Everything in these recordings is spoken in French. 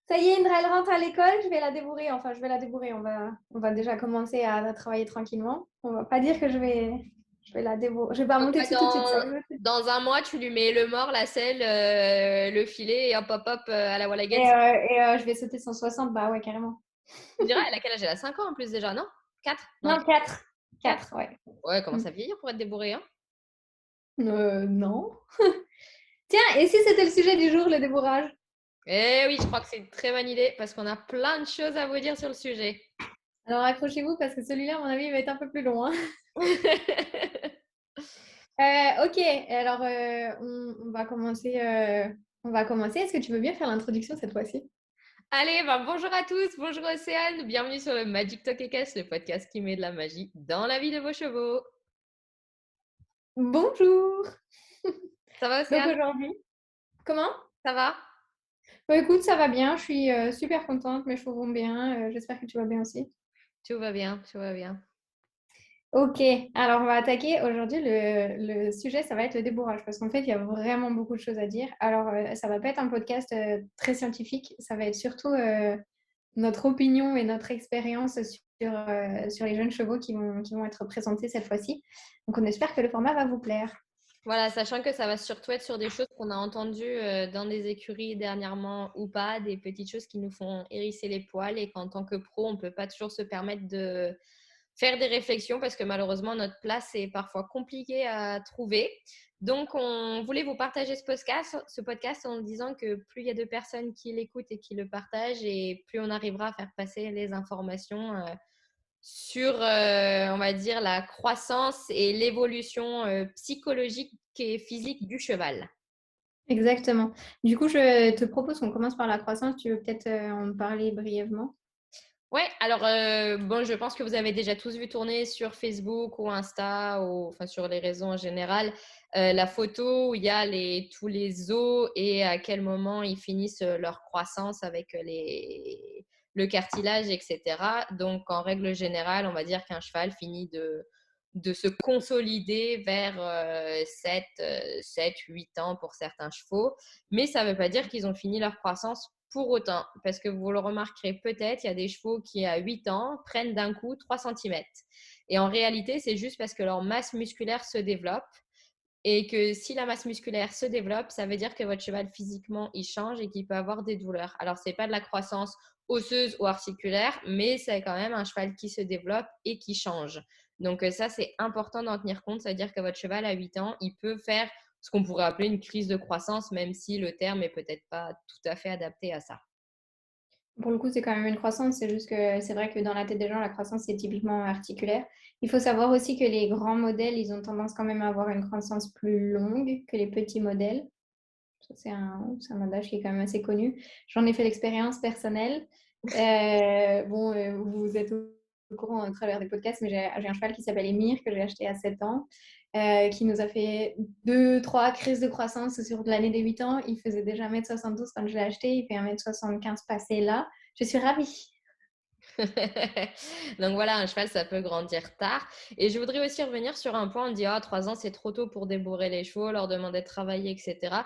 Ça y est, Indra, elle rentre à l'école, je vais la débourrer. Enfin, je vais la débourrer. On va déjà commencer à travailler tranquillement. On va pas dire que je vais la débourrer. Je vais pas Donc, monter ouais, dessus tout de suite, ça. dans un mois, tu lui mets le mort, la selle, le filet et hop, hop, hop, à la Et, Wallaguette. je vais sauter 160, bah ouais, carrément. Tu diras, elle a quel âge? Elle a 5 ans en plus déjà, non? 4? Non, Non, 4. 4. 4, ouais. Ouais, comment Mm. ça vieillir pour être débourré, hein? Non. Tiens, et si c'était le sujet du jour, le débourrage? Eh oui, je crois que c'est une très bonne idée parce qu'on a plein de choses à vous dire sur le sujet. Alors accrochez-vous parce que celui-là, à mon avis, il va être un peu plus long, hein. Ok, alors on va commencer. On va commencer. Est-ce que tu veux bien faire l'introduction cette fois-ci? Allez, ben bonjour à tous, bonjour Océane, bienvenue sur le Magic Talk et Cast, le podcast qui met de la magie dans la vie de vos chevaux. Bonjour! Ça va Donc Océane? aujourd'hui, comment? Ça va? Bah, écoute, ça va bien, je suis super contente, mes chevaux vont bien, j'espère que tu vas bien aussi. Tout va bien, tout va bien. Ok, alors on va attaquer aujourd'hui le sujet, ça va être le débourrage, parce qu'en fait, il y a vraiment beaucoup de choses à dire. Alors, ça va pas être un podcast très scientifique, ça va être surtout notre opinion et notre expérience sur les jeunes chevaux qui vont être présentés cette fois-ci. Donc, on espère que le format va vous plaire. Voilà, sachant que ça va surtout être sur des choses qu'on a entendues dans des écuries dernièrement ou pas, des petites choses qui nous font hérisser les poils et qu'en tant que pro, on ne peut pas toujours se permettre de faire des réflexions parce que malheureusement, notre place est parfois compliquée à trouver. Donc, on voulait vous partager ce podcast en disant que plus il y a de personnes qui l'écoutent et qui le partagent et plus on arrivera à faire passer les informations sur, on va dire, la croissance et l'évolution psychologique et physique du cheval. Exactement. Du coup, je te propose qu'on commence par la croissance. Tu veux peut-être en parler brièvement? Ouais, alors bon, je pense que vous avez déjà tous vu tourner sur Facebook ou Insta ou enfin sur les réseaux en général la photo où il y a tous les os et à quel moment ils finissent leur croissance avec le cartilage, etc. Donc en règle générale, on va dire qu'un cheval finit de se consolider vers 7, 8 ans pour certains chevaux. Mais ça ne veut pas dire qu'ils ont fini leur croissance pour autant, parce que vous le remarquerez peut-être, il y a des chevaux qui, à 8 ans, prennent d'un coup 3 centimètres. Et en réalité, c'est juste parce que leur masse musculaire se développe. Et que si la masse musculaire se développe, ça veut dire que votre cheval physiquement, il change et qu'il peut avoir des douleurs. Alors, ce n'est pas de la croissance osseuse ou articulaire, mais c'est quand même un cheval qui se développe et qui change. Donc, ça, c'est important d'en tenir compte. C'est-à-dire que votre cheval, à 8 ans, il peut faire ce qu'on pourrait appeler une crise de croissance, même si le terme est peut-être pas tout à fait adapté à ça. Pour le coup, c'est quand même une croissance. C'est juste que c'est vrai que dans la tête des gens, la croissance, c'est typiquement articulaire. Il faut savoir aussi que les grands modèles, ils ont tendance quand même à avoir une croissance plus longue que les petits modèles. Ça, c'est un adage qui est quand même assez connu. J'en ai fait l'expérience personnelle. Bon, vous êtes au courant à travers des podcasts, mais j'ai un cheval qui s'appelle Émir, que j'ai acheté à 7 ans, qui nous a fait 2, 3 crises de croissance sur l'année des 8 ans. Il faisait déjà 1m72 quand je l'ai acheté, il fait 1m75 passé là. Je suis ravie. Donc voilà, un cheval, ça peut grandir tard. Et je voudrais aussi revenir sur un point. On dit, 3 ans, c'est trop tôt pour débourrer les chevaux, leur demander de travailler, etc.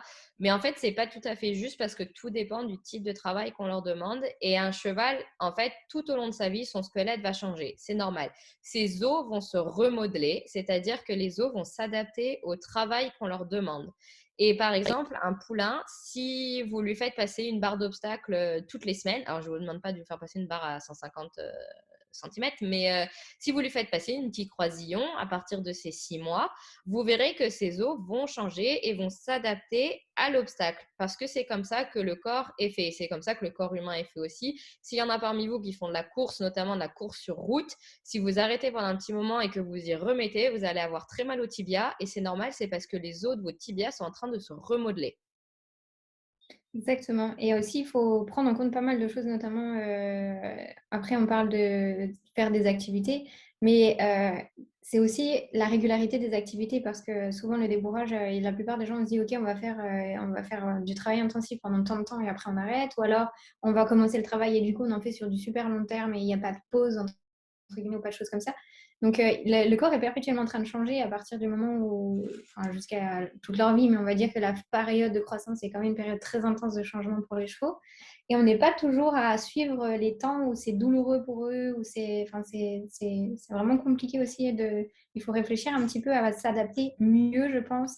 Mais en fait, c'est pas tout à fait juste parce que tout dépend du type de travail qu'on leur demande. Et un cheval, en fait, tout au long de sa vie, son squelette va changer. C'est normal. Ses os vont se remodeler, c'est-à-dire que les os vont s'adapter au travail qu'on leur demande. Et par exemple, un poulain, si vous lui faites passer une barre d'obstacle toutes les semaines, alors je ne vous demande pas de lui faire passer une barre à 150 centimètres, mais si vous lui faites passer une petite croisillon à partir de ces 6 mois, vous verrez que ses os vont changer et vont s'adapter à l'obstacle parce que c'est comme ça que le corps est fait. C'est comme ça que le corps humain est fait aussi. S'il y en a parmi vous qui font de la course, notamment de la course sur route, si vous arrêtez pendant un petit moment et que vous y remettez, vous allez avoir très mal au tibia et c'est normal, c'est parce que les os de votre tibia sont en train de se remodeler. Exactement. Et aussi, il faut prendre en compte pas mal de choses, notamment, après, on parle de faire des activités, mais c'est aussi la régularité des activités parce que souvent, le débourrage, et la plupart des gens on se dit, OK, on va faire du travail intensif pendant tant de temps et après on arrête, ou alors on va commencer le travail et du coup, on en fait sur du super long terme et il n'y a pas de pause, entre guillemets, ou pas de choses comme ça. Donc, le corps est perpétuellement en train de changer à partir du moment où, enfin, jusqu'à toute leur vie, mais on va dire que la période de croissance est quand même une période très intense de changement pour les chevaux. Et on n'est pas toujours à suivre les temps où c'est douloureux pour eux, où enfin, c'est vraiment compliqué aussi il faut réfléchir un petit peu à s'adapter mieux, je pense,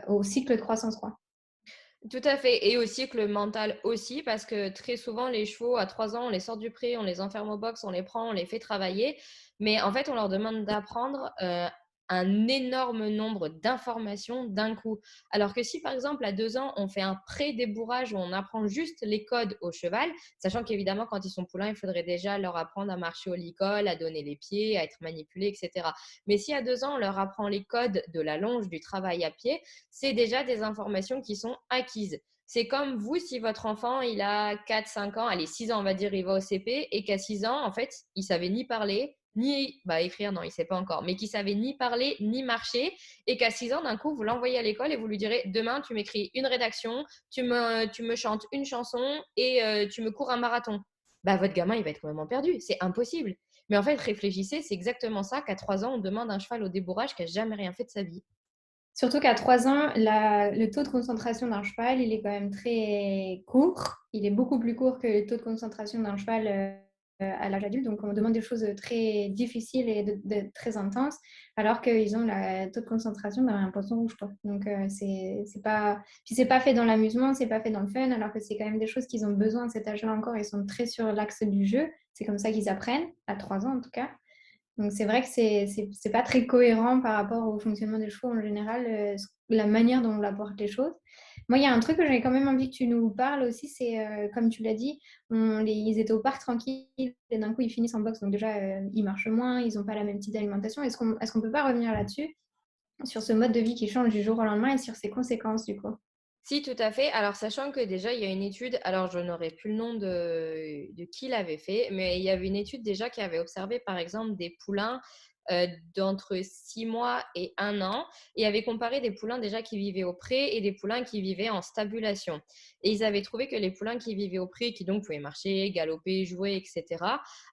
au cycle de croissance, quoi. Tout à fait. Et aussi que le mental aussi, parce que très souvent, les chevaux, à 3 ans, on les sort du pré, on les enferme au box, on les prend, on les fait travailler. Mais en fait, on leur demande d'apprendre un énorme nombre d'informations d'un coup. Alors que si, par exemple, à 2 ans, on fait un pré-débourrage où on apprend juste les codes au cheval, sachant qu'évidemment, quand ils sont poulains, il faudrait déjà leur apprendre à marcher au licol, à donner les pieds, à être manipulés, etc. Mais si à 2 ans, on leur apprend les codes de la longe, du travail à pied, c'est déjà des informations qui sont acquises. C'est comme vous, si votre enfant, il a 4, 5 ans, allez, 6 ans, on va dire, il va au CP, et qu'à 6 ans, en fait, il savait ni parler, ni écrire, non, il ne sait pas encore, mais qu'il savait ni parler, ni marcher, et qu'à 6 ans, d'un coup, vous l'envoyez à l'école et vous lui direz, demain, tu m'écris une rédaction, tu me chantes une chanson et tu me cours un marathon. Votre gamin, il va être complètement perdu. C'est impossible. Mais en fait, réfléchissez, c'est exactement ça qu'à 3 ans, on demande un cheval au débourrage qui n'a jamais rien fait de sa vie. Surtout qu'à 3 ans, le taux de concentration d'un cheval, il est quand même très court. Il est beaucoup plus court que le taux de concentration d'un cheval à l'âge adulte. Donc, on demande des choses très difficiles et très intenses, alors qu'ils ont le taux de concentration d'un poisson rouge, quoi. Donc, c'est pas... Puis, c'est pas fait dans l'amusement, c'est pas fait dans le fun, alors que c'est quand même des choses qu'ils ont besoin à cet âge-là encore. Ils sont très sur l'axe du jeu. C'est comme ça qu'ils apprennent, à 3 ans en tout cas. Donc, c'est vrai que c'est pas très cohérent par rapport au fonctionnement des chevaux en général, la manière dont on apporte les choses. Moi, il y a un truc que j'avais quand même envie que tu nous parles aussi, c'est, comme tu l'as dit, ils étaient au parc tranquille et d'un coup, ils finissent en boxe. Donc, déjà, ils marchent moins, ils n'ont pas la même type d'alimentation. Est-ce qu'on peut pas revenir là-dessus, sur ce mode de vie qui change du jour au lendemain et sur ses conséquences, du coup? Si, tout à fait. Alors, sachant que déjà, il y a une étude, alors je n'aurais plus le nom de qui l'avait fait, mais il y avait une étude déjà qui avait observé, par exemple, des poulains d'entre 6 mois et 1 an, et avait comparé des poulains déjà qui vivaient au pré et des poulains qui vivaient en stabulation. Et ils avaient trouvé que les poulains qui vivaient au pré, qui donc pouvaient marcher, galoper, jouer, etc.,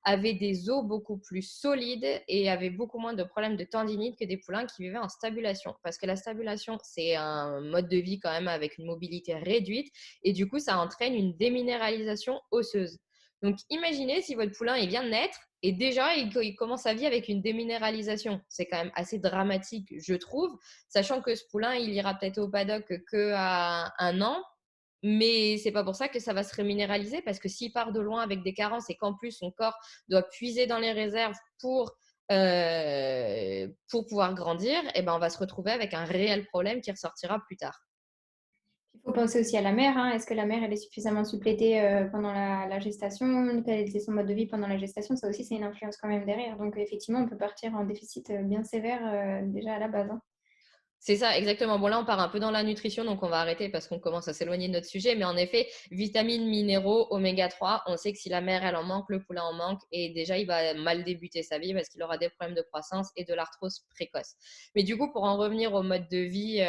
avaient des os beaucoup plus solides et avaient beaucoup moins de problèmes de tendinite que des poulains qui vivaient en stabulation. Parce que la stabulation, c'est un mode de vie quand même avec une mobilité réduite et du coup, ça entraîne une déminéralisation osseuse. Donc, imaginez si votre poulain vient de naître et déjà, il commence sa vie avec une déminéralisation. C'est quand même assez dramatique, je trouve, sachant que ce poulain, il ira peut-être au paddock qu'à 1 an, mais c'est pas pour ça que ça va se reminéraliser, parce que s'il part de loin avec des carences et qu'en plus son corps doit puiser dans les réserves pour pouvoir grandir, eh ben on va se retrouver avec un réel problème qui ressortira plus tard. Il faut penser aussi à la mère, hein. Est-ce que la mère, elle est suffisamment supplétée pendant la gestation? Quel était son mode de vie pendant la gestation? Ça aussi, c'est une influence quand même derrière. Donc, effectivement, on peut partir en déficit bien sévère déjà à la base, hein. C'est ça, exactement. Bon, là, on part un peu dans la nutrition, donc on va arrêter parce qu'on commence à s'éloigner de notre sujet. Mais en effet, vitamines, minéraux, oméga 3, on sait que si la mère, elle en manque, le poulain en manque. Et déjà, il va mal débuter sa vie parce qu'il aura des problèmes de croissance et de l'arthrose précoce. Mais du coup, pour en revenir au mode de vie,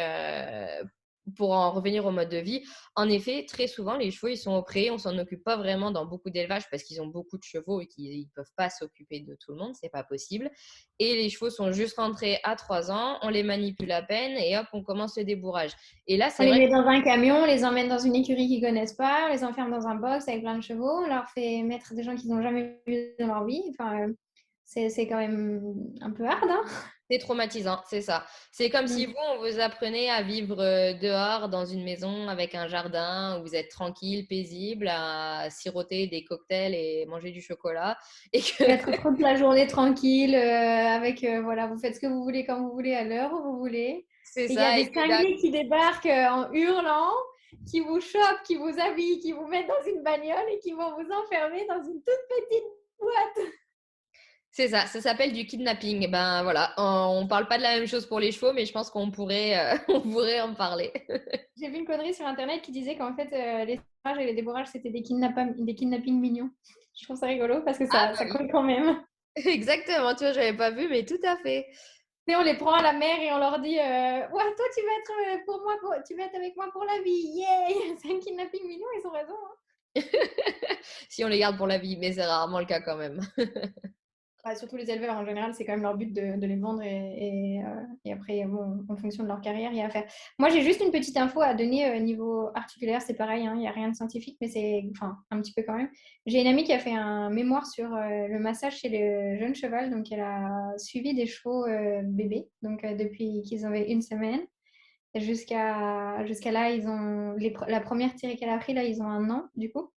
en effet, très souvent, les chevaux, ils sont au pré. On s'en occupe pas vraiment dans beaucoup d'élevages parce qu'ils ont beaucoup de chevaux et qu'ils ne peuvent pas s'occuper de tout le monde. C'est pas possible. Et les chevaux sont juste rentrés à 3 ans, on les manipule à peine et hop, on commence le débourrage. Et là, On c'est les vrai met que dans un camion, on les emmène dans une écurie qu'ils connaissent pas, on les enferme dans un box avec plein de chevaux, on leur fait mettre des gens qu'ils n'ont jamais vus dans leur vie. Enfin, c'est quand même un peu hard, hein. c'est traumatisant, c'est ça. C'est comme si Mm. vous, on vous apprenait à vivre dehors dans une maison avec un jardin où vous êtes tranquille, paisible, à siroter des cocktails et manger du chocolat. Et que Être toute la journée tranquille, avec, voilà, vous faites ce que vous voulez quand vous voulez, à l'heure où vous voulez. c'est Et il y a ça, des et que d'un cinglés qui débarquent en hurlant, qui vous chopent, qui vous habillent, qui vous mettent dans une bagnole et qui vont vous enfermer dans une toute petite boîte. C'est ça, ça s'appelle du kidnapping. Ben voilà, on parle pas de la même chose pour les chevaux, mais je pense qu'on pourrait, on pourrait en parler. J'ai vu une connerie sur Internet qui disait qu'en fait, les stages et les débourrages, c'était des kidnappings mignons. Je trouve ça rigolo parce que Ah ça, bah ça oui, colle quand même. exactement, tu vois, j'avais pas vu, mais tout à fait. Et on les prend à la mer et on leur dit ouais, toi, tu vas être pour moi, tu vas être avec moi pour la vie. Yeah! C'est un kidnapping mignon, ils ont raison, hein. Si on les garde pour la vie, mais c'est rarement le cas quand même. Bah, surtout les éleveurs, en général, c'est quand même leur but de les vendre et après, bon, en fonction de leur carrière, il y a à faire. Moi, j'ai juste une petite info à donner niveau articulaire, c'est pareil, hein, il n'y a rien de scientifique, mais c'est enfin, un petit peu quand même. J'ai une amie qui a fait un mémoire sur le massage chez le jeune cheval, donc elle a suivi des chevaux bébés, donc depuis qu'ils avaient une semaine. Jusqu'à là, la première tirée qu'elle a pris, là, ils ont un an, du coup.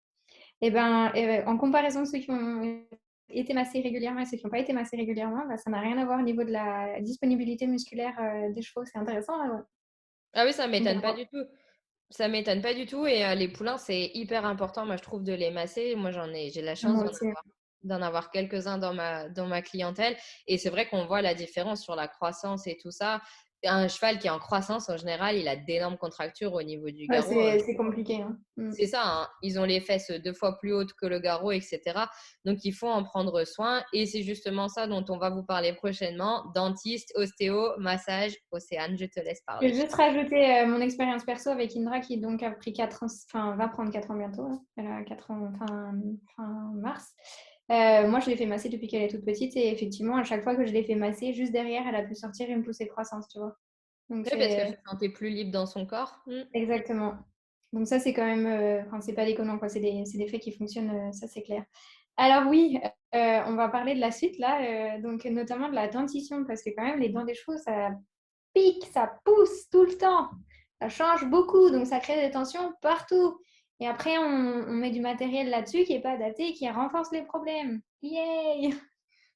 Et ben, en comparaison de ceux qui ont été massés régulièrement et ceux qui n'ont pas été massés régulièrement, bah, ça n'a rien à voir au niveau de la disponibilité musculaire des chevaux. C'est intéressant à voir. Ah oui, ça Donc, m'étonne pas du tout. Ça m'étonne pas du tout. Et les poulains, c'est hyper important, moi, je trouve, de les masser. Moi, j'ai la chance moi aussi. d'en avoir quelques-uns dans ma clientèle. Et c'est vrai qu'on voit la différence sur la croissance et tout ça. Un cheval qui est en croissance, en général, il a d'énormes contractures au niveau du Ouais, garrot, hein. c'est compliqué, hein. C'est ça, hein. Ils ont les fesses 2 fois plus hautes que le garrot, etc. Donc, il faut en prendre soin. Et c'est justement ça dont on va vous parler prochainement. Dentiste, ostéo, massage. Océane, je te laisse Je parler. vais juste rajouter mon expérience perso avec Indra qui donc a pris 4 ans, enfin va prendre 4 ans bientôt, hein. Elle a 4 ans fin mars. Moi, je l'ai fait masser depuis qu'elle est toute petite et effectivement, à chaque fois que je l'ai fait masser, juste derrière, elle a pu sortir une poussée de croissance, tu vois. Donc, Oui, parce qu'elle c'est se sentait plus libre dans son corps. exactement. Donc ça, c'est quand même, enfin, c'est pas déconnant, quoi. C'est des faits qui fonctionnent, ça c'est clair. Alors oui, on va parler de la suite là, donc notamment de la dentition, parce que quand même les dents des chevaux, ça pique, ça pousse tout le temps, ça change beaucoup, donc ça crée des tensions partout. Et après, on met du matériel là-dessus qui n'est pas adapté et qui renforce les problèmes. Yay!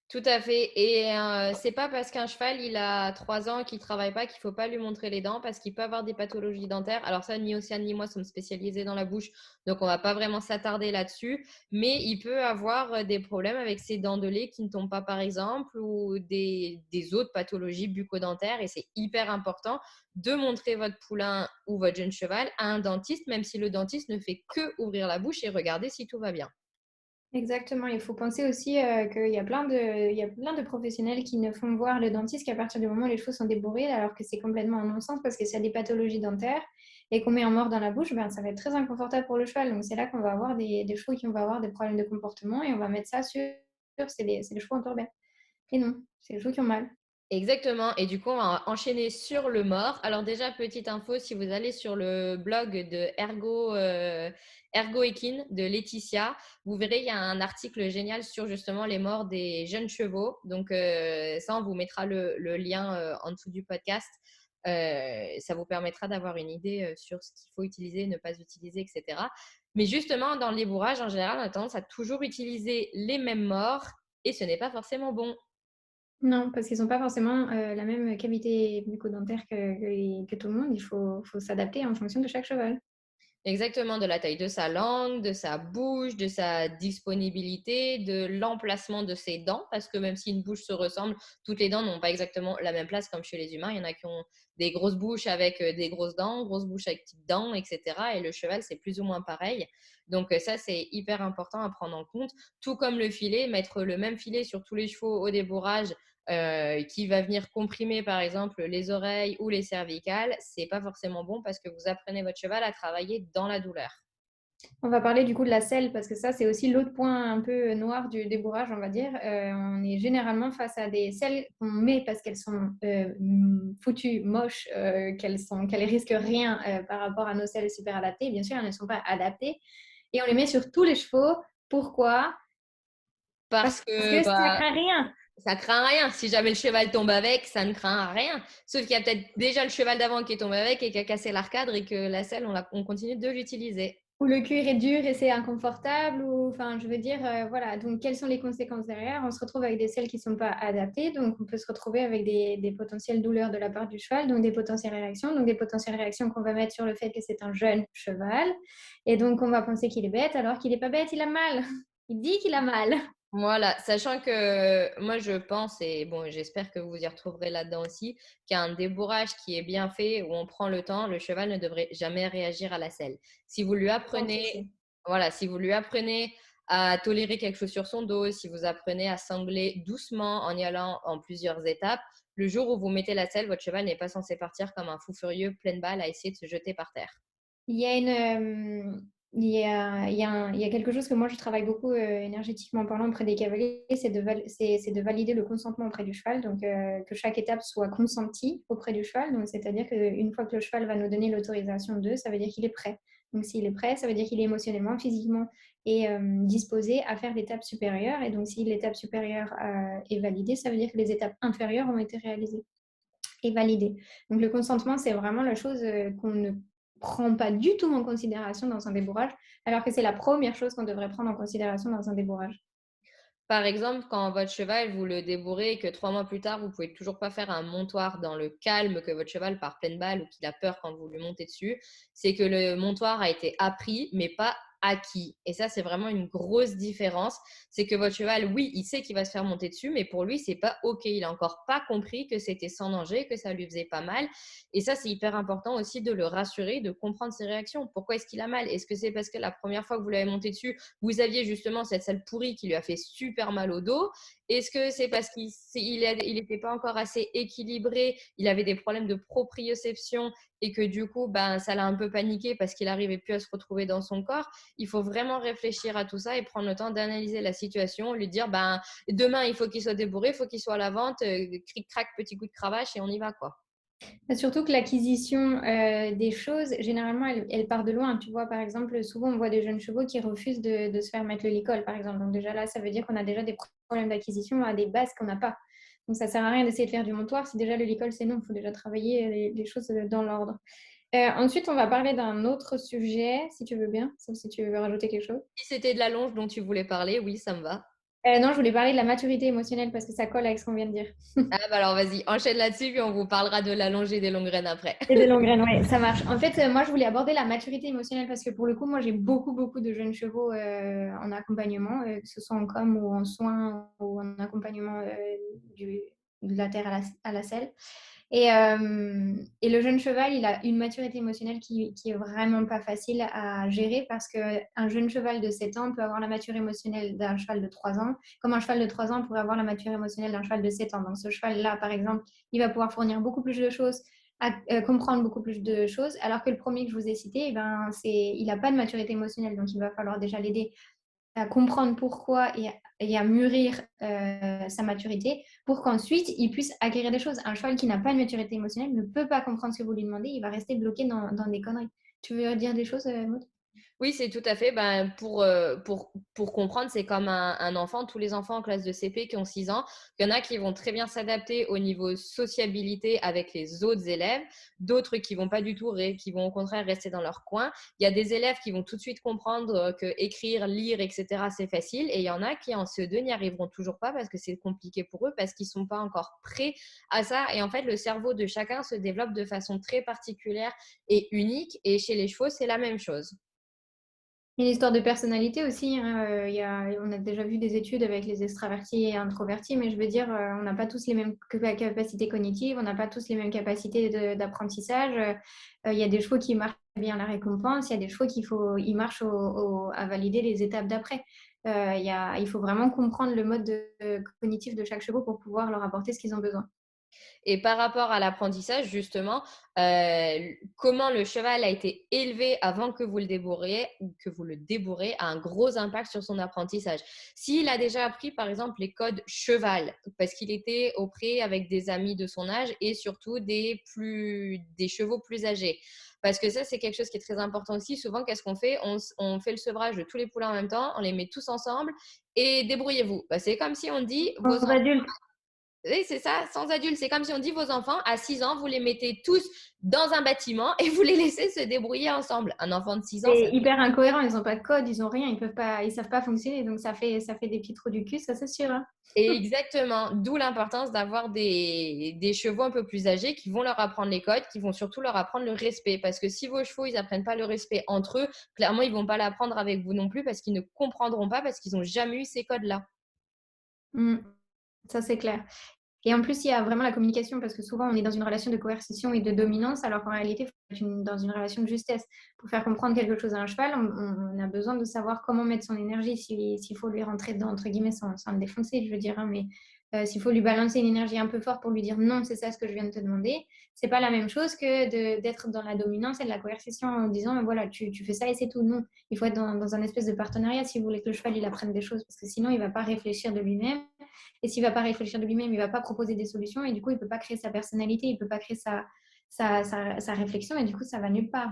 Tout à fait. Et c'est pas parce qu'un cheval il a 3 ans qu'il travaille pas qu'il faut pas lui montrer les dents parce qu'il peut avoir des pathologies dentaires. Alors ça, ni Océane ni moi sommes spécialisés dans la bouche, donc on va pas vraiment s'attarder là-dessus. Mais il peut avoir des problèmes avec ses dents de lait qui ne tombent pas, par exemple, ou des autres pathologies bucco-dentaires. Et c'est hyper important de montrer votre poulain ou votre jeune cheval à un dentiste, même si le dentiste ne fait que ouvrir la bouche et regarder si tout va bien. Exactement, il faut penser aussi qu'il y a plein de professionnels qui ne font voir le dentiste qu'à partir du moment où les chevaux sont débourrés, alors que c'est complètement un non-sens parce que s'il y a des pathologies dentaires et qu'on met un mort dans la bouche, ben, ça va être très inconfortable pour le cheval. Donc c'est là qu'on va avoir des chevaux qui vont avoir des problèmes de comportement et on va mettre ça sur c'est les chevaux en tourbillon. Et non, c'est les chevaux qui ont mal. Exactement. Et du coup, on va enchaîner sur le mort. Alors déjà, petite info, si vous allez sur le blog de Ergo Equine de Laetitia, vous verrez, il y a un article génial sur justement les morts des jeunes chevaux. Donc ça, on vous mettra le lien en dessous du podcast. Ça vous permettra d'avoir une idée sur ce qu'il faut utiliser, ne pas utiliser, etc. Mais justement, dans le débourrage, en général, on a tendance à toujours utiliser les mêmes morts et ce n'est pas forcément bon. Non, parce qu'ils n'ont pas forcément la même cavité bucco-dentaire que tout le monde. Faut s'adapter en fonction de chaque cheval. Exactement, de la taille de sa langue, de sa bouche, de sa disponibilité, de l'emplacement de ses dents, parce que même si une bouche se ressemble, toutes les dents n'ont pas exactement la même place comme chez les humains. Il y en a qui ont des grosses bouches avec des grosses bouches avec petites dents, etc. Et le cheval, c'est plus ou moins pareil. Donc ça, c'est hyper important à prendre en compte. Tout comme le filet, mettre le même filet sur tous les chevaux au débourrage qui va venir comprimer par exemple les oreilles ou les cervicales, c'est pas forcément bon parce que vous apprenez votre cheval à travailler dans la douleur. On va parler du coup de la selle parce que ça, c'est aussi l'autre point un peu noir du débourrage, on va dire. On est généralement face à des selles qu'on met parce qu'elles sont foutues, moches, qu'elles risquent rien par rapport à nos selles super adaptées. Bien sûr, elles ne sont pas adaptées. Et on les met sur tous les chevaux. Pourquoi? Parce Parce que que ça bah, craint rien. ça craint rien. Si jamais le cheval tombe avec, ça ne craint rien. Sauf qu'il y a peut-être déjà le cheval d'avant qui est tombé avec et qui a cassé l'arcade et que la selle, on continue de l'utiliser. Ou le cuir est dur et c'est inconfortable, ou enfin, je veux dire, voilà. Donc, quelles sont les conséquences derrière? On se retrouve avec des selles qui ne sont pas adaptées, donc on peut se retrouver avec des potentielles douleurs de la part du cheval, donc des potentielles réactions, qu'on va mettre sur le fait que c'est un jeune cheval, et donc on va penser qu'il est bête, alors qu'il n'est pas bête, il a mal. Il dit qu'il a mal. Voilà, sachant que moi je pense, et bon, j'espère que vous y retrouverez là-dedans aussi, qu'un débourrage qui est bien fait, où on prend le temps, le cheval ne devrait jamais réagir à la selle. Si vous lui Je pense apprenez, aussi. voilà, si vous lui apprenez à tolérer quelque chose sur son dos, si vous apprenez à sangler doucement en y allant en plusieurs étapes, le jour où vous mettez la selle, votre cheval n'est pas censé partir comme un fou furieux plein de balles à essayer de se jeter par terre. Il y a Il y a quelque chose que moi je travaille beaucoup énergétiquement parlant auprès des cavaliers, c'est de valider le consentement auprès du cheval, donc que chaque étape soit consentie auprès du cheval. Donc c'est-à-dire qu'une fois que le cheval va nous donner l'autorisation de, ça veut dire qu'il est prêt. Donc s'il est prêt, ça veut dire qu'il est émotionnellement, physiquement et disposé à faire l'étape supérieure. Et donc si l'étape supérieure est validée, ça veut dire que les étapes inférieures ont été réalisées et validées. Donc le consentement, c'est vraiment la chose qu'on ne prend pas du tout en considération dans un débourrage, alors que c'est la première chose qu'on devrait prendre en considération dans un débourrage. Par exemple, quand votre cheval, vous le débourrez et que 3 mois plus tard, vous pouvez toujours pas faire un montoir dans le calme, que votre cheval part pleine balle ou qu'il a peur quand vous lui montez dessus, c'est que le montoir a été appris, mais pas acquis. Et ça, c'est vraiment une grosse différence. C'est que votre cheval, oui, il sait qu'il va se faire monter dessus, mais pour lui, c'est pas OK. Il a encore pas compris que c'était sans danger, que ça lui faisait pas mal. Et ça, c'est hyper important aussi de le rassurer, de comprendre ses réactions. Pourquoi est-ce qu'il a mal? Est-ce que c'est parce que la première fois que vous l'avez monté dessus, vous aviez justement cette selle pourrie qui lui a fait super mal au dos? Est-ce que c'est parce qu'il n'était pas encore assez équilibré, il avait des problèmes de proprioception et que du coup, ben, ça l'a un peu paniqué parce qu'il n'arrivait plus à se retrouver dans son corps? Il faut vraiment réfléchir à tout ça et prendre le temps d'analyser la situation, lui dire, ben, demain, il faut qu'il soit débourré, il faut qu'il soit à la vente, cric-crac, petit coup de cravache et on y va, quoi. Surtout que l'acquisition des choses, généralement, elle part de loin. Tu vois, par exemple, souvent, on voit des jeunes chevaux qui refusent de se faire mettre le licol, par exemple. Donc déjà là, ça veut dire qu'on a déjà des problèmes d'acquisition à des bases qu'on n'a pas. Donc ça sert à rien d'essayer de faire du montoir. Si déjà le licol, c'est non, il faut déjà travailler les choses dans l'ordre. Ensuite, on va parler d'un autre sujet, si tu veux bien, sauf si tu veux rajouter quelque chose. Si c'était de la longe dont tu voulais parler, oui, ça me va. Non, je voulais parler de la maturité émotionnelle parce que ça colle avec ce qu'on vient de dire. Ah, bah alors vas-y, enchaîne là-dessus, puis on vous parlera de la longe et des longues graines après. Et des longues graines, ouais, ça marche. En fait, moi, je voulais aborder la maturité émotionnelle parce que pour le coup, moi, j'ai beaucoup, beaucoup de jeunes chevaux en accompagnement, que ce soit en com ou en soins ou en accompagnement du, de la terre à la selle. Et le jeune cheval, il a une maturité émotionnelle qui est vraiment pas facile à gérer parce qu'un jeune cheval de 7 ans peut avoir la maturité émotionnelle d'un cheval de 3 ans, comme un cheval de 3 ans pourrait avoir la maturité émotionnelle d'un cheval de 7 ans. Donc, ce cheval-là, par exemple, il va pouvoir fournir beaucoup plus de choses à comprendre beaucoup plus de choses, alors que le premier que je vous ai cité, eh ben, il n'a pas de maturité émotionnelle, donc il va falloir déjà l'aider à comprendre pourquoi et à mûrir sa maturité pour qu'ensuite il puisse acquérir des choses. Un cheval qui n'a pas de maturité émotionnelle ne peut pas comprendre ce que vous lui demandez, il va rester bloqué dans des conneries. Tu veux dire des choses, Maud? Oui, c'est tout à fait. Ben, pour comprendre, c'est comme un enfant. Tous les enfants en classe de CP qui ont 6 ans, il y en a qui vont très bien s'adapter au niveau sociabilité avec les autres élèves, d'autres qui vont pas du tout, qui vont au contraire rester dans leur coin. Il y a des élèves qui vont tout de suite comprendre que écrire, lire, etc., c'est facile. Et il y en a qui, en CE2, n'y arriveront toujours pas parce que c'est compliqué pour eux, parce qu'ils sont pas encore prêts à ça. Et en fait, le cerveau de chacun se développe de façon très particulière et unique. Et chez les chevaux, c'est la même chose. Une histoire de personnalité aussi, hein, on a déjà vu des études avec les extravertis et introvertis, mais je veux dire, on n'a pas tous les mêmes capacités cognitives, on n'a pas tous les mêmes capacités d'apprentissage. Il y a des chevaux qui marchent bien la récompense, il y a des chevaux ils marchent à valider les étapes d'après. Il faut vraiment comprendre le mode cognitif de chaque cheval pour pouvoir leur apporter ce qu'ils ont besoin. Et par rapport à l'apprentissage, justement, comment le cheval a été élevé avant que vous le débourriez ou que vous le débourrez a un gros impact sur son apprentissage. S'il a déjà appris, par exemple, les codes cheval, parce qu'il était au pré avec des amis de son âge et surtout des chevaux plus âgés. Parce que ça, c'est quelque chose qui est très important aussi. Souvent, qu'est-ce qu'on fait? On fait le sevrage de tous les poulains en même temps, on les met tous ensemble et débrouillez-vous. Bah, c'est comme si on dit, vos Aux adultes, oui, c'est ça, sans adulte. C'est comme si on dit vos enfants, à 6 ans, vous les mettez tous dans un bâtiment et vous les laissez se débrouiller ensemble. Un enfant de 6 ans, ça c'est hyper incohérent, ils n'ont pas de code, ils n'ont rien, ils savent pas fonctionner, donc ça fait des petits trous du cul, ça c'est sûr, hein. exactement. D'où l'importance d'avoir des chevaux un peu plus âgés qui vont leur apprendre les codes, qui vont surtout leur apprendre le respect. Parce que si vos chevaux, ils n'apprennent pas le respect entre eux, clairement, ils ne vont pas l'apprendre avec vous non plus parce qu'ils ne comprendront pas parce qu'ils n'ont jamais eu ces codes-là. Mm, ça c'est clair. Et en plus, il y a vraiment la communication, parce que souvent, on est dans une relation de coercition et de dominance, alors qu'en réalité, il faut être dans une relation de justesse. Pour faire comprendre quelque chose à un cheval, on a besoin de savoir comment mettre son énergie, s'il faut lui rentrer dedans, entre guillemets, sans le défoncer, je veux dire, hein, mais S'il faut lui balancer une énergie un peu forte pour lui dire non, c'est ça ce que je viens de te demander, c'est pas la même chose que d'être dans la dominance et de la coercition en disant voilà, tu fais ça et c'est tout. Non, il faut être dans un espèce de partenariat si vous voulez que le cheval il apprenne des choses parce que sinon il va pas réfléchir de lui-même. Et s'il va pas réfléchir de lui-même, il va pas proposer des solutions et du coup il peut pas créer sa personnalité, il peut pas créer sa réflexion et du coup ça va nulle part.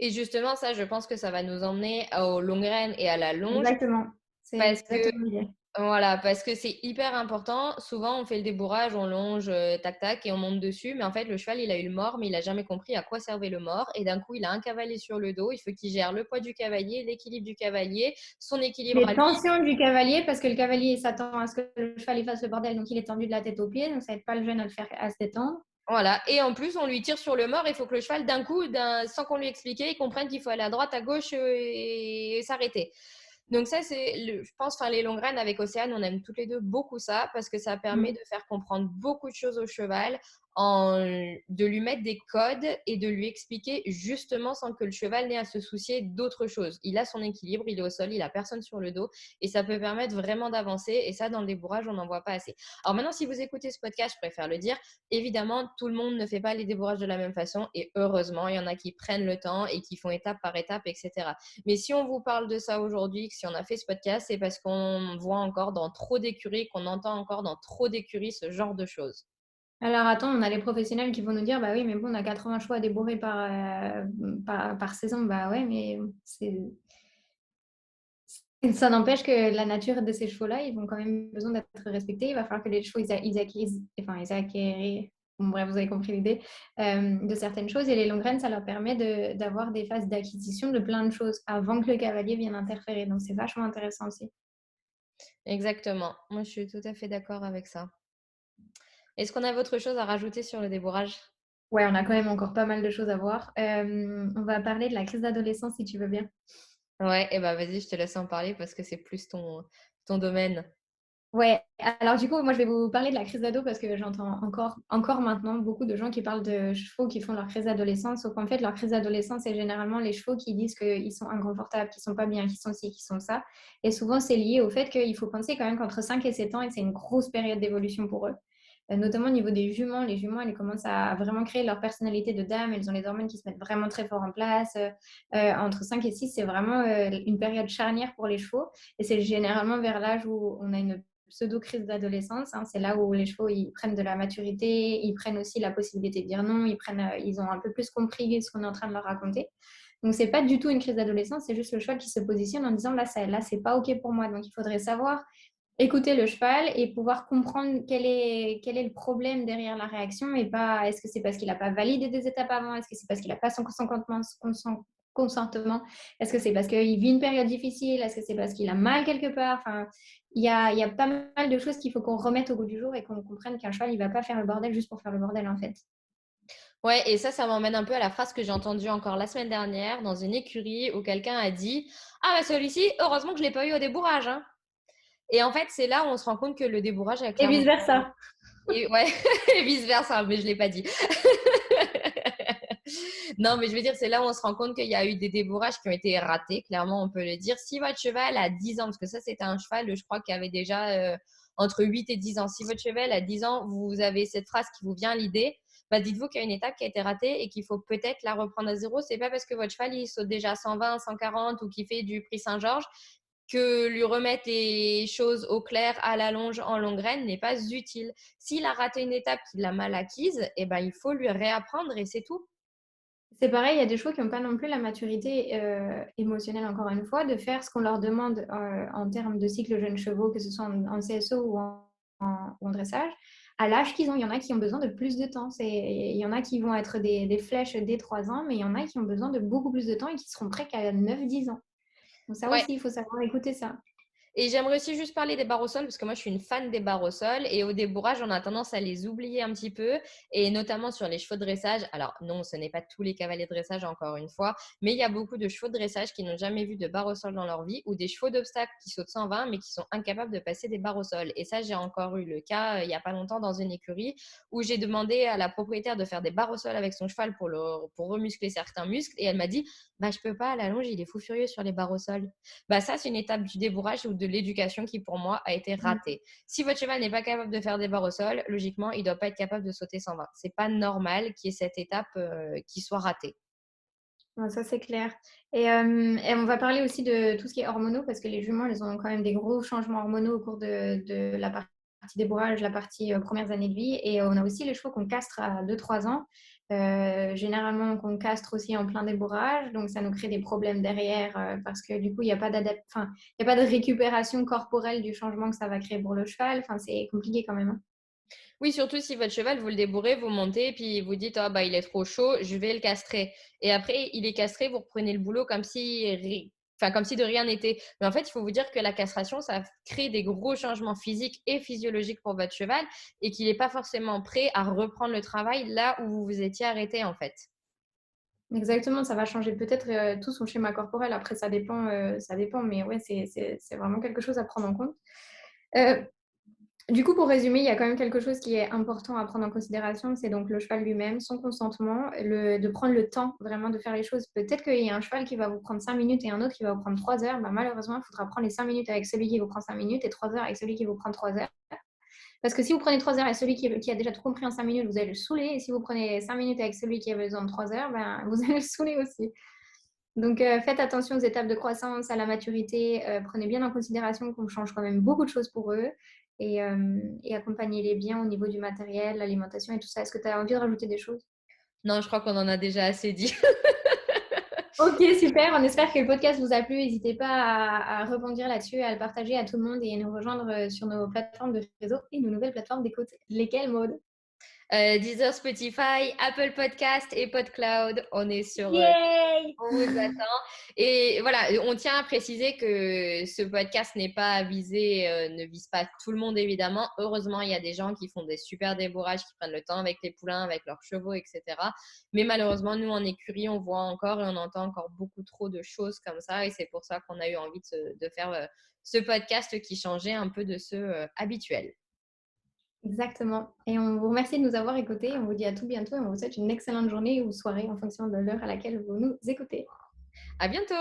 Et justement, ça, je pense que ça va nous emmener aux longues graines et à la longe Exactement. C'est parce que exactement l'idée. voilà, parce que c'est hyper important. Souvent, on fait le débourrage, on longe, tac tac, et on monte dessus. Mais en fait, le cheval, il a eu le mort, mais il a jamais compris à quoi servait le mort. Et d'un coup, il a un cavalier sur le dos. Il faut qu'il gère le poids du cavalier, l'équilibre du cavalier, son équilibre à Les lui. tensions du cavalier, parce que le cavalier s'attend à ce que le cheval il fasse le bordel, donc il est tendu de la tête aux pieds, donc ça n'aide pas le jeune à le faire à se détendre. Voilà. Et en plus, on lui tire sur le mort. Il faut que le cheval, d'un coup, sans qu'on lui explique, il comprenne qu'il faut aller à droite, à gauche et s'arrêter. Donc ça, je pense, enfin, les longues graines avec Océane, on aime toutes les deux beaucoup ça parce que ça permet Mm. de faire comprendre beaucoup de choses au cheval, de lui mettre des codes et de lui expliquer justement sans que le cheval n'ait à se soucier d'autre chose. Il a son équilibre, il est au sol, il a personne sur le dos et ça peut permettre vraiment d'avancer. Et ça, dans le débourrage, on n'en voit pas assez. Alors maintenant, si vous écoutez ce podcast, je préfère le dire, évidemment, tout le monde ne fait pas les débourrages de la même façon et heureusement, il y en a qui prennent le temps et qui font étape par étape, etc. Mais si on vous parle de ça aujourd'hui, si on a fait ce podcast, c'est parce qu'on voit encore dans trop d'écuries, qu'on entend encore dans trop d'écuries ce genre de choses. Alors attends, on a les professionnels qui vont nous dire bah oui, mais bon, on a 80 chevaux à débourrer par saison. Bah ouais, mais ça n'empêche que la nature de ces chevaux-là, ils vont quand même besoin d'être respectés. Il va falloir que les chevaux ils acquièrent, enfin, ils acquièrent, bon, bref, vous avez compris l'idée, de certaines choses. Et les longues graines, ça leur permet d'avoir des phases d'acquisition de plein de choses avant que le cavalier vienne interférer. Donc c'est vachement intéressant aussi. Exactement. Moi, je suis tout à fait d'accord avec ça. Est-ce qu'on a autre chose à rajouter sur le débourrage? Ouais, on a quand même encore pas mal de choses à voir. On va parler de la crise d'adolescence si tu veux bien. Ouais, et bah vas-y, je te laisse en parler parce que c'est plus ton domaine. Ouais, alors du coup, moi je vais vous parler de la crise d'ado parce que j'entends encore maintenant beaucoup de gens qui parlent de chevaux qui font leur crise d'adolescence, sauf qu'en fait, leur crise d'adolescence, c'est généralement les chevaux qui disent qu'ils sont inconfortables, qu'ils sont pas bien, qu'ils sont ci, qu'ils sont ça. Et souvent, c'est lié au fait qu'il faut penser quand même qu'entre 5 et 7 ans, et c'est une grosse période d'évolution pour eux. Notamment au niveau des juments, les juments, elles commencent à vraiment créer leur personnalité de dame, elles ont les hormones qui se mettent vraiment très fort en place. Entre 5 et 6, c'est vraiment une période charnière pour les chevaux. Et c'est généralement vers l'âge où on a une pseudo-crise d'adolescence. Hein. C'est là où les chevaux ils prennent de la maturité, ils prennent aussi la possibilité de dire non, ils ont un peu plus compris ce qu'on est en train de leur raconter. Donc, c'est pas du tout une crise d'adolescence, c'est juste le cheval qui se positionne en disant là, c'est pas OK pour moi. Donc, il faudrait savoir écouter le cheval et pouvoir comprendre quel est le problème derrière la réaction et pas est-ce que c'est parce qu'il n'a pas validé des étapes avant, est-ce que c'est parce qu'il n'a pas son consentement, est-ce que c'est parce qu'il vit une période difficile, est-ce que c'est parce qu'il a mal quelque part, enfin, il y a pas mal de choses qu'il faut qu'on remette au goût du jour et qu'on comprenne qu'un cheval, il ne va pas faire le bordel juste pour faire le bordel en fait. Ouais, et ça m'emmène un peu à la phrase que j'ai entendue encore la semaine dernière dans une écurie où quelqu'un a dit: Ah, bah celui-ci, heureusement que je ne l'ai pas eu au débourrage, hein. Et en fait, c'est là où on se rend compte que le débourrage a Et clairement. vice-versa. Et ouais, et vice-versa, mais je ne l'ai pas dit. Non, mais je veux dire, c'est là où on se rend compte qu'il y a eu des débourrages qui ont été ratés, clairement, on peut le dire. Si votre cheval a 10 ans, parce que ça, c'était un cheval, je crois, qui avait déjà entre 8 et 10 ans. Si votre cheval a 10 ans, vous avez cette phrase qui vous vient à l'idée, bah, dites-vous qu'il y a une étape qui a été ratée et qu'il faut peut-être la reprendre à zéro. C'est pas parce que votre cheval, il saute déjà 120, 140 ou qu'il fait du prix Saint-Georges que lui remettre les choses au clair à la longe en longue graine n'est pas utile. S'il a raté une étape qu'il a mal acquise, eh ben, il faut lui réapprendre et c'est tout. C'est pareil, il y a des chevaux qui n'ont pas non plus la maturité émotionnelle, encore une fois, de faire ce qu'on leur demande en termes de cycle jeunes chevaux, que ce soit en CSO ou en dressage. À l'âge qu'ils ont, il y en a qui ont besoin de plus de temps. Il y en a qui vont être des flèches dès 3 ans, mais il y en a qui ont besoin de beaucoup plus de temps et qui seront prêts qu'à 9-10 ans. Donc ça Ouais. aussi, il faut savoir écouter ça. Et j'aimerais aussi juste parler des barres au sol, parce que moi je suis une fan des barres au sol, et au débourrage, on a tendance à les oublier un petit peu, et notamment sur les chevaux de dressage. Alors non, ce n'est pas tous les cavaliers de dressage, encore une fois, mais il y a beaucoup de chevaux de dressage qui n'ont jamais vu de barres au sol dans leur vie, ou des chevaux d'obstacle qui sautent 120, mais qui sont incapables de passer des barres au sol. Et ça, j'ai encore eu le cas il n'y a pas longtemps dans une écurie, où j'ai demandé à la propriétaire de faire des barres au sol avec son cheval pour remuscler certains muscles, et elle m'a dit, bah je peux pas, à la longe, il est fou furieux sur les barres au sol. Bah ça, c'est une étape du débourrage où de l'éducation qui, pour moi, a été Mmh. ratée. Si votre cheval n'est pas capable de faire des barres au sol, logiquement, il ne doit pas être capable de sauter 120. C'est pas normal qu'il y ait cette étape qui soit ratée. Ouais, ça, c'est clair et on va parler aussi de tout ce qui est hormonaux parce que les juments, elles ont quand même des gros changements hormonaux au cours de la partie débourrage, la partie, premières années de vie et on a aussi les chevaux qu'on castre à 2-3 ans. Généralement qu'on castre aussi en plein débourrage, donc ça nous crée des problèmes derrière, parce que du coup, il y a pas il y a pas de récupération corporelle du changement que ça va créer pour le cheval. Enfin, c'est compliqué quand même, hein. Oui, surtout si votre cheval, vous le débourrez, vous montez, puis vous dites, ah bah il est trop chaud, je vais le castrer. Et après, il est castré, vous reprenez le boulot enfin, comme si de rien n'était. Mais en fait, il faut vous dire que la castration, ça crée des gros changements physiques et physiologiques pour votre cheval et qu'il n'est pas forcément prêt à reprendre le travail là où vous vous étiez arrêté, en fait. Exactement, ça va changer peut-être, tout son schéma corporel. Après ça dépend, mais ouais, c'est vraiment quelque chose à prendre en compte. Heu, du coup, pour résumer, il y a quand même quelque chose qui est important à prendre en considération, c'est donc le cheval lui-même, son consentement, de prendre le temps vraiment de faire les choses. Peut-être qu'il y a un cheval qui va vous prendre 5 minutes et un autre qui va vous prendre 3 heures. Bah, malheureusement, il faudra prendre les 5 minutes avec celui qui vous prend 5 minutes et 3 heures avec celui qui vous prend 3 heures. Parce que si vous prenez 3 heures avec celui qui a déjà tout compris en 5 minutes, vous allez le saouler et si vous prenez 5 minutes avec celui qui a besoin de 3 heures, ben, vous allez le saouler aussi. Donc, faites attention aux étapes de croissance, à la maturité. Prenez bien en considération qu'on change quand même beaucoup de choses pour eux et accompagnez-les bien au niveau du matériel, l'alimentation et tout ça. Est-ce que tu as envie de rajouter des choses? Non, je crois qu'on en a déjà assez dit. Ok, super. On espère que le podcast vous a plu. N'hésitez pas à rebondir là-dessus, à le partager à tout le monde et à nous rejoindre sur nos plateformes de réseau et nos nouvelles plateformes d'écoute. Lesquelles, Maud? Deezer, Spotify, Apple Podcast et PodCloud. On est sur Yay! On vous attend. Et voilà, on tient à préciser que ce podcast n'est pas visé, ne vise pas tout le monde évidemment. Heureusement, il y a des gens qui font des super débourrages, qui prennent le temps avec les poulains, avec leurs chevaux, etc. Mais malheureusement, nous en écurie, on voit encore et on entend encore beaucoup trop de choses comme ça. Et c'est pour ça qu'on a eu envie de faire ce podcast qui changeait un peu de ceux habituels. Exactement. Et on vous remercie de nous avoir écoutés. On vous dit à tout bientôt et on vous souhaite une excellente journée ou soirée en fonction de l'heure à laquelle vous nous écoutez. À bientôt!